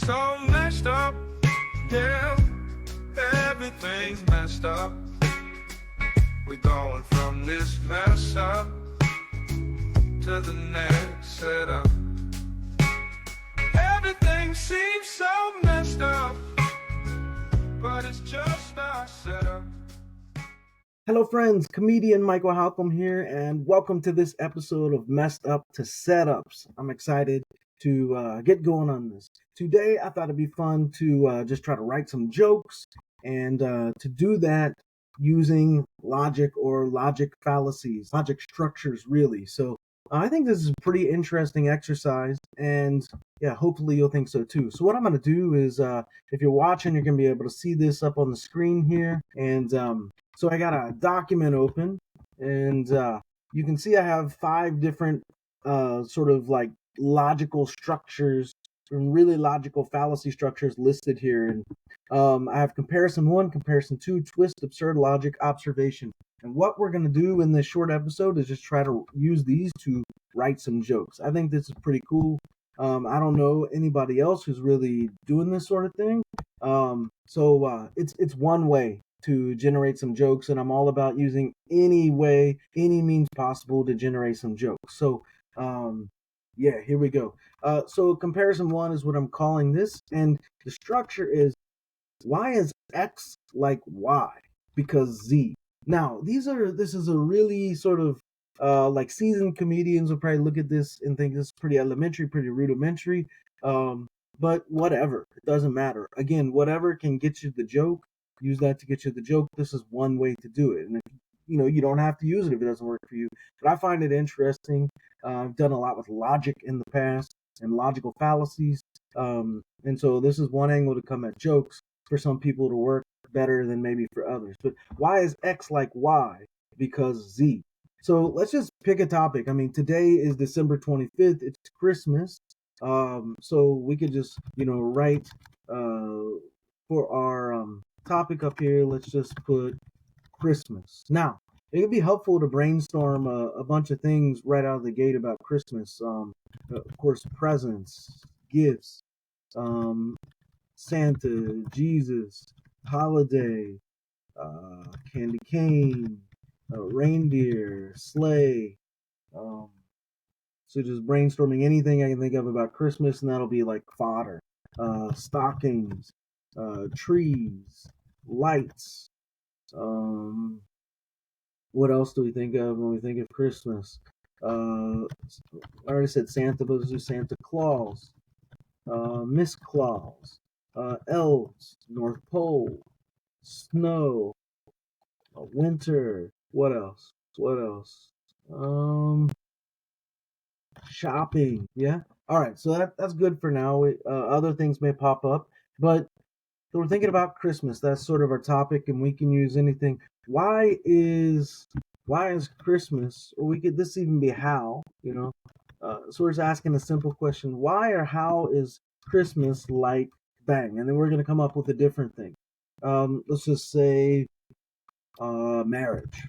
so messed up, yeah, everything's messed up. We're going from this mess up to the next setup. Everything seems so messed up, but it's just our setup. Hello friends, comedian Michael Halcomb here, and welcome to this episode of Messed Up to Setups. I'm excited to get going on this. Today I thought it'd be fun to just try to write some jokes, and to do that using logic or logic fallacies, logic structures really. So I think this is a pretty interesting exercise, and yeah, hopefully you'll think so too. So what I'm going to do is, if you're watching, you're going to be able to see this up on the screen here, and so I got a document open, and you can see I have 5 different sort of like logical structures and really logical fallacy structures listed here. And I have comparison 1, comparison 2, twist, absurd logic, observation. And what we're going to do in this short episode is just try to use these to write some jokes. I think this is pretty cool. I don't know anybody else who's really doing this sort of thing. So it's one way to generate some jokes, and I'm all about using any way, any means possible to generate some jokes. So yeah, here we go. So comparison 1 is what I'm calling this, and the structure is, why is X like Y? Because Z. Now, this is a really sort of like seasoned comedians will probably look at this and think this is pretty elementary, pretty rudimentary. But whatever, it doesn't matter. Again, whatever can get you the joke, use that to get you the joke. This is one way to do it, and if you don't have to use it if it doesn't work for you. But I find it interesting. I've done a lot with logic in the past and logical fallacies, and so this is one angle to come at jokes for some people to work better than maybe for others. But why is X like Y? Because Z. So let's just pick a topic. I mean, today is December 25th. It's Christmas. So we could just, write for our topic up here. Let's just put Christmas. Now, it would be helpful to brainstorm a bunch of things right out of the gate about Christmas. Of course, presents, gifts, Santa, Jesus, holiday, candy cane, reindeer, sleigh. So just brainstorming anything I can think of about Christmas, and that'll be like fodder. Stockings, trees, lights. What else do we think of when we think of Christmas? I already said Santa, but let's do Santa Claus, Miss Claus, elves, North Pole, snow, winter. What else? What else? Shopping. Yeah. All right. So that's good for now. Other things may pop up, but so we're thinking about Christmas. That's sort of our topic, and we can use anything. Why is Christmas? Or we could this even be how? So we're just asking a simple question: why or how is Christmas like bang? And then we're gonna come up with a different thing. Let's just say marriage,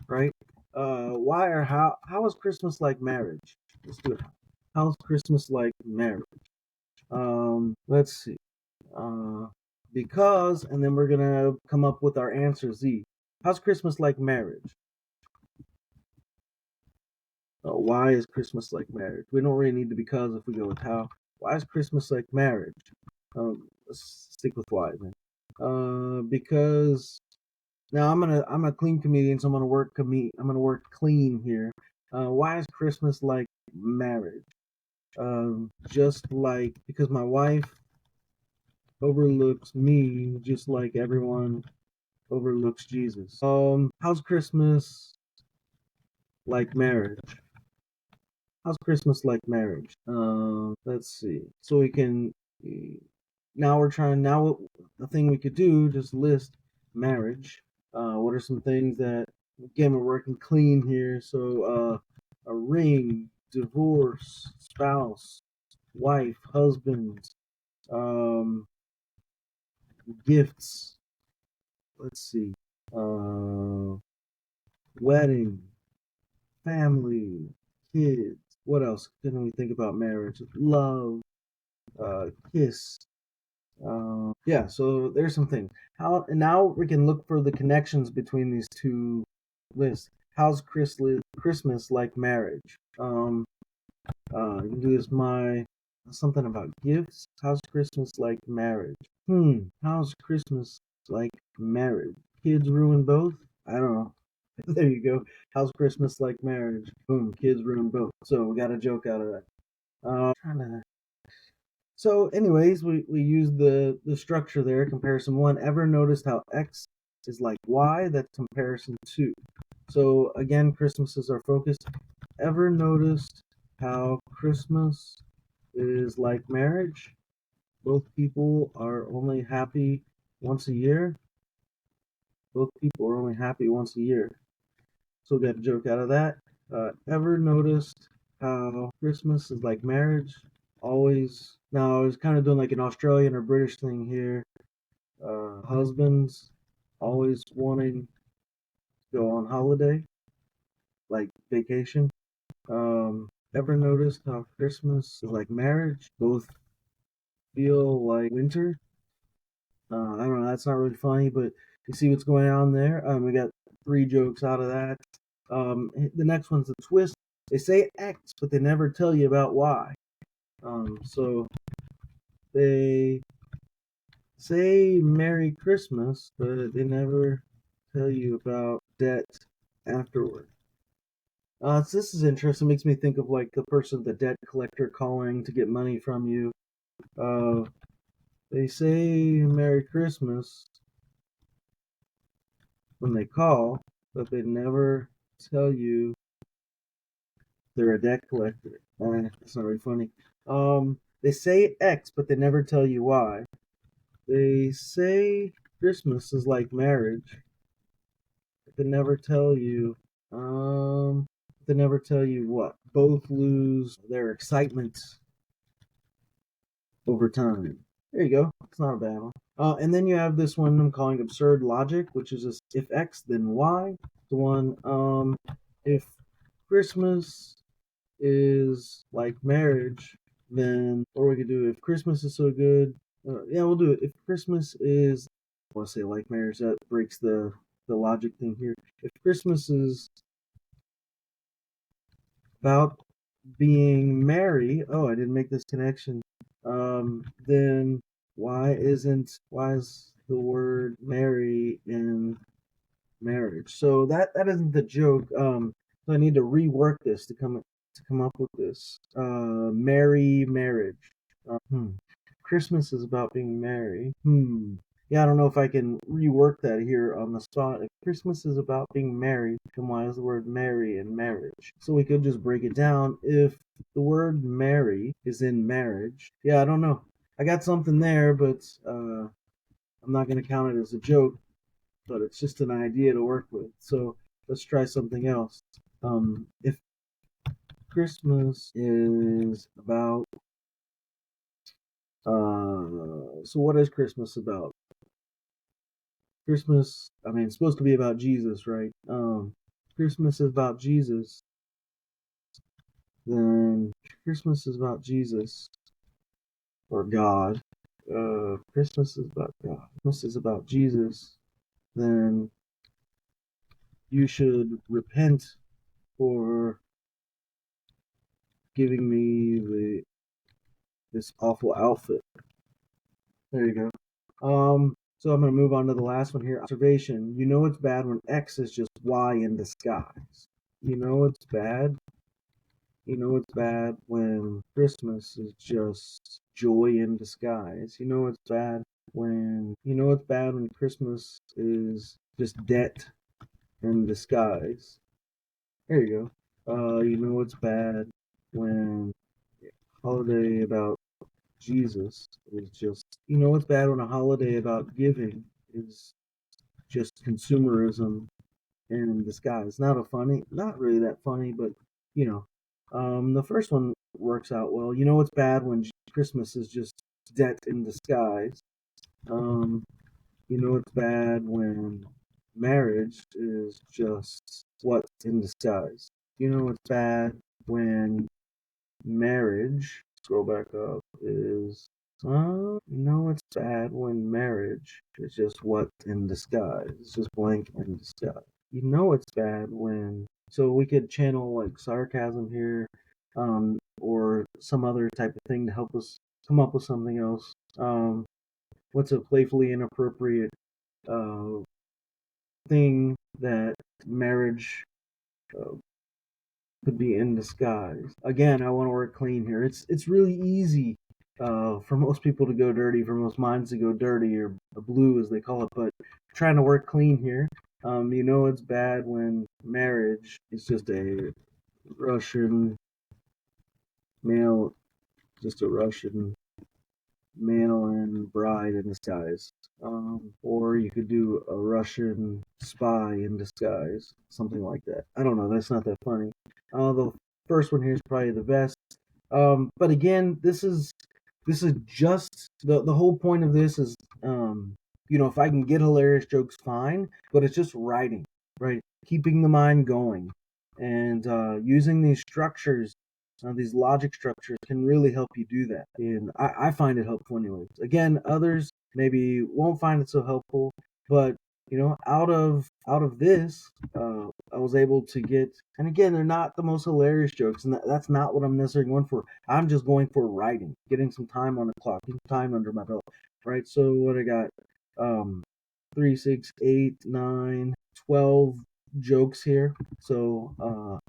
right? Why or how is Christmas like marriage? Let's do it. How's Christmas like marriage? Let's see. Because, and then we're gonna come up with our answer Z. How's Christmas like marriage? Why is Christmas like marriage? We don't really need the because if we go with how. Why is Christmas like marriage? Let's stick with why then. Because now I'm a clean comedian, so I'm gonna work clean here. Why is Christmas like marriage? Just like because my wife overlooks me, just like everyone overlooks Jesus. How's Christmas like marriage? How's Christmas like marriage? Let's see. So we can now the thing we could do, just list marriage. What are some things that, again, we're working clean here. So a ring, divorce, spouse, wife, husband, gifts. Let's see. Wedding, family, kids. What else can we think about marriage? Love, kiss, Yeah, so there's some things. How and now we can look for the connections between these two lists. How's Christmas like marriage? You can do this. My something about gifts. How's Christmas like marriage? How's Christmas like marriage? Kids ruin both. I don't know. There you go. How's Christmas like marriage? Boom. Kids ruin both. So we got a joke out of that. Trying to So, anyways, we use the structure there. Comparison one. Ever noticed how X is like Y? That's comparison two. So again, Christmas is our focus. Ever noticed how Christmas is like marriage? Both people are only happy once a year. Both people are only happy once a year. So we got a joke out of that. Ever noticed how Christmas is like marriage? Always. Now I was kind of doing like an Australian or British thing here. Husbands always wanting to go on holiday, like vacation. Ever noticed how Christmas is like marriage? Both feel like winter. I don't know. That's not really funny, but you see what's going on there. We got three jokes out of that. The next one's a twist. They say X, but they never tell you about Y. So they say Merry Christmas, but they never tell you about debt afterward. So this is interesting. It makes me think of like the person, the debt collector, calling to get money from you. Uh, they say Merry Christmas when they call, but they never tell you they're a debt collector. That's not very funny. They say X, but they never tell you why. They say Christmas is like marriage, but they never tell you. They never tell you what. Both lose their excitement over time. There you go. It's not a bad one. And then you have this one I'm calling absurd logic, which is just if X then Y. The one if Christmas is like marriage, then or we could do if Christmas is so good. Yeah, we'll do it. If Christmas is, I want to say like marriage, that breaks the logic thing here. If Christmas is about being merry, oh, I didn't make this connection. Then why is the word marry in marriage? So that isn't the joke. So I need to rework this to come up with this. Merry marriage. Hmm. Christmas is about being merry. Yeah, I don't know if I can rework that here on the spot. If Christmas is about being married, then why is the word marry in marriage? So we could just break it down. If the word marry is in marriage, yeah, I don't know. I got something there, but I'm not going to count it as a joke, but it's just an idea to work with. So let's try something else. If Christmas is about, so what is Christmas about? Christmas, I mean, it's supposed to be about Jesus, right? Christmas is about Jesus. Then Christmas is about Jesus or God. Christmas is about God. Christmas is about Jesus. Then you should repent for giving me this awful outfit. There you go. So I'm going to move on to the last one here. Observation. You know it's bad when X is just Y in disguise. You know it's bad. You know it's bad when Christmas is just joy in disguise. You know it's bad when Christmas is just debt in disguise. There you go. You know it's bad when holiday about Jesus is just, you know, it's bad when a holiday about giving is just consumerism in disguise. Not really that funny, but you know, the first one works out well. You know, it's bad when Christmas is just debt in disguise. Um, you know, it's bad when marriage is just what's in disguise. You know, it's bad when marriage, scroll back up, is It's bad when marriage is just what in disguise. It's just blank in disguise. It's bad when. So we could channel like sarcasm here, or some other type of thing to help us come up with something else. What's a playfully inappropriate uh, thing that marriage uh, could be in disguise? Again, I want to work clean here. It's really easy for most people to go dirty, for most minds to go dirty or blue as they call it. But trying to work clean here. It's bad when marriage is just a Russian male, just a Russian male and bride in disguise. Or you could do a Russian spy in disguise, something like that. I don't know. That's not that funny. The first one here is probably the best. But again, this is just the whole point of this is, if I can get hilarious jokes, fine. But it's just writing, right? Keeping the mind going, and using these structures. These logic structures can really help you do that, and I find it helpful anyways. Again, others maybe won't find it so helpful, but out of this, I was able to get. And again, they're not the most hilarious jokes, and that's not what I'm necessarily going for. I'm just going for writing, getting some time on the clock, getting time under my belt, right? So what I got, 3, 6, 8, 9, 12 jokes here. So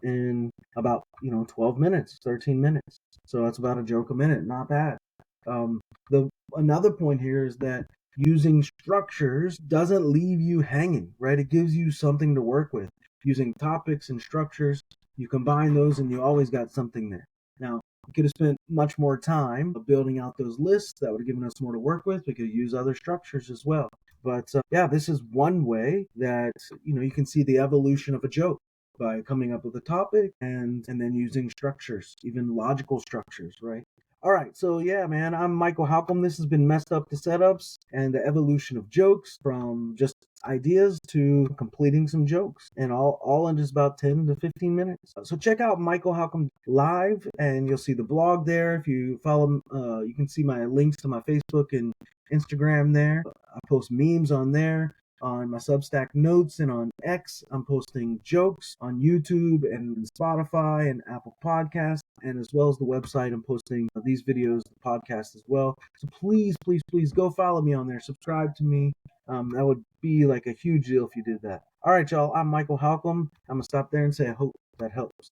in about 12 minutes, 13 minutes. So that's about a joke a minute. Not bad. The another point here is that using structures doesn't leave you hanging, right? It gives you something to work with. Using topics and structures, you combine those and you always got something there. Now, we could have spent much more time building out those lists. That would have given us more to work with. We could use other structures as well. But yeah, this is one way that you can see the evolution of a joke by coming up with a topic and then using structures, even logical structures, right? All right, so yeah, man, I'm Michael Halcomb. This has been Messed Up to Setups and the evolution of jokes from just ideas to completing some jokes, and all in just about 10 to 15 minutes. So check out Michael Halcomb Live, and you'll see the blog there. If you follow, you can see my links to my Facebook and Instagram there. I post memes on there. On my Substack notes and on X, I'm posting jokes on YouTube and Spotify and Apple Podcasts, and as well as the website, I'm posting these videos, the podcast as well. So please, please, please go follow me on there. Subscribe to me. That would be like a huge deal if you did that. All right, y'all. I'm Michael Halcomb. I'm going to stop there and say I hope that helps.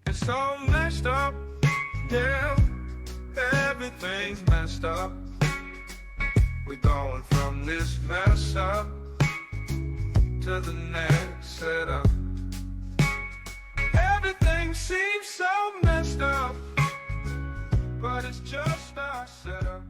It's all messed up, yeah. Everything's messed up. We're going from this mess up to the next setup. Everything seems so messed up, but it's just our setup.